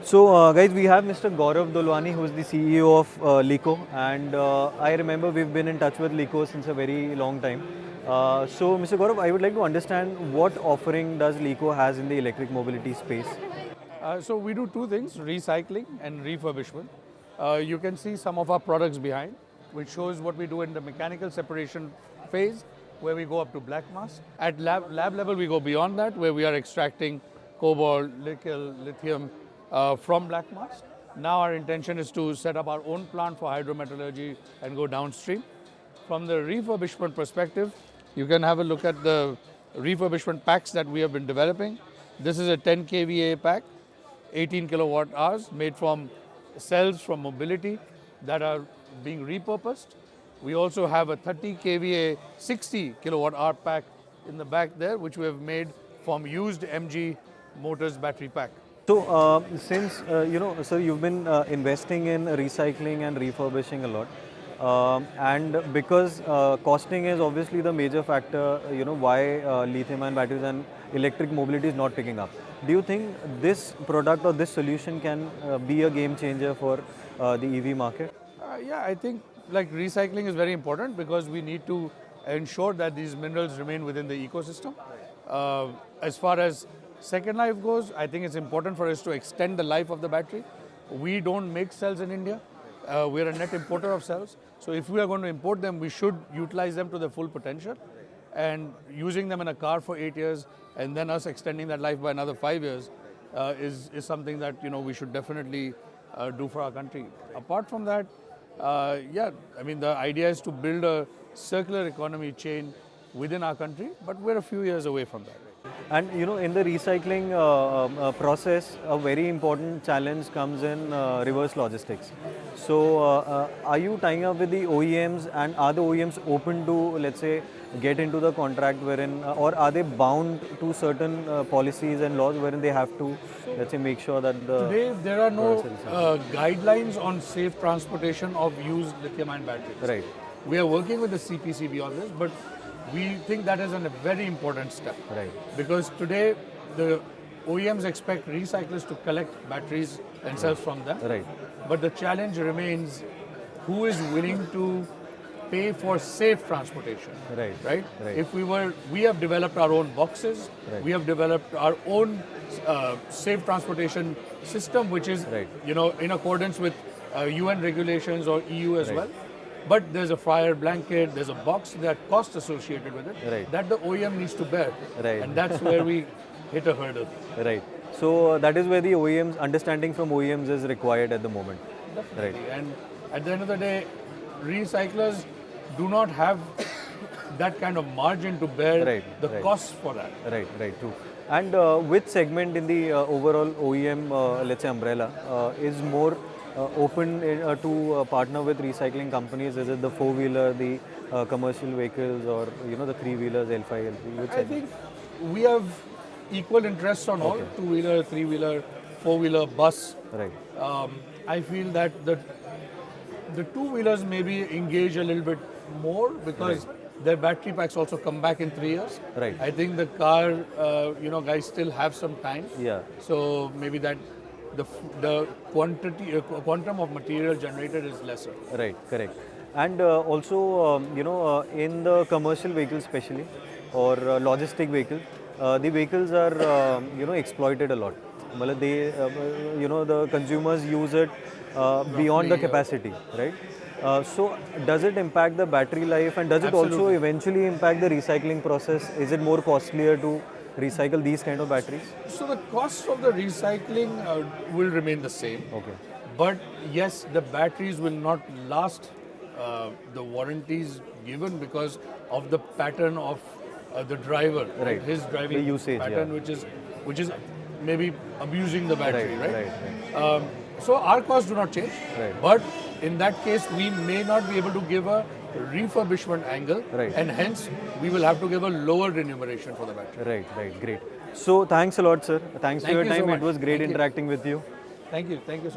Guys, we have Mr. Gaurav Dolwani, who is the CEO of LICO, and I remember we've been in touch with LICO since a very long time. Mr. Gaurav, I would like to understand what offering does LICO has in the electric mobility space? So we do two things, recycling and refurbishment. You can see some of our products behind, which shows what we do in the mechanical separation phase, where we go up to black mass. At lab level, we go beyond that, where we are extracting cobalt, nickel, lithium from black mass. Now our intention is to set up our own plant for hydrometallurgy and go downstream. From the refurbishment perspective, you can have a look at the refurbishment packs that we have been developing. This is a 10 kVA pack, 18 kilowatt hours, made from cells from mobility that are being repurposed. We also have a 30 kVA 60 kilowatt hour pack in the back there, which we have made from used MG Motors battery pack. Since sir, you've been investing in recycling and refurbishing a lot, and because costing is obviously the major factor, why lithium-ion batteries and electric mobility is not picking up. Do you think this product or this solution can be a game changer for the EV market? Yeah, I think like recycling is very important because we need to ensure that these minerals remain within the ecosystem. As far as second life goes, I think it's important for us to extend the life of the battery. We don't make cells in India. We're a net importer of cells. So if we are going to import them, we should utilize them to their full potential. And using them in a car for 8 years and then us extending that life by another 5 years is something that we should definitely do for our country. Apart from that, yeah, I mean the idea is to build a circular economy chain within our country, but we're a few years away from that. And in the recycling process, a very important challenge comes in reverse logistics. So, are you tying up with the OEMs, and are the OEMs open to, let's say, get into the contract wherein, or are they bound to certain policies and laws wherein they have to, let's say, make sure that the today there are no guidelines on safe transportation of used lithium-ion batteries. Right. We are working with the CPCB on this, but we think that is a very important step. Right. Because today the OEMs expect recyclers to collect batteries themselves from them. Right. But the challenge remains who is willing to pay for safe transportation. Right. Right? Right. We have developed our own boxes. Right. We have developed our own safe transportation system, which is in accordance with UN regulations or EU as well. But there's a fire blanket, there's a box, there are costs associated with it that the OEM needs to bear. Right. And that's where we hit a hurdle. Right. So that is where the OEMs, understanding from OEMs is required at the moment. Definitely. Right. And at the end of the day, recyclers do not have that kind of margin to bear the costs for that. Right, true. And which segment in the overall OEM, let's say umbrella, is more open to partner with recycling companies? Is it the four-wheeler, the commercial vehicles, or the three-wheelers, L5, L3? I think we have equal interests on all, two-wheeler, three-wheeler, four-wheeler, bus. Right. I feel that the two-wheelers maybe engage a little bit more because their battery packs also come back in 3 years. Right. I think the car, guys still have some time. Yeah. So maybe that the quantum of material generated is lesser. Right, correct. And also, in the commercial vehicles especially, or logistic vehicles, the vehicles are, exploited a lot. They, the consumers use it beyond the capacity, right? So, does it impact the battery life, and does it also eventually impact the recycling process? Is it more costlier to recycle these kind of batteries? So the cost of the recycling will remain the same. Okay. But yes, the batteries will not last the warranties given because of the pattern of the driver, his driving the usage, pattern, which is maybe abusing the battery, right? So our costs do not change, but in that case we may not be able to give a refurbishment angle, and hence we will have to give a lower remuneration for the battery. Right, great. So thanks a lot, sir. Thanks for your time. So much. It was great interacting with you. Thank you.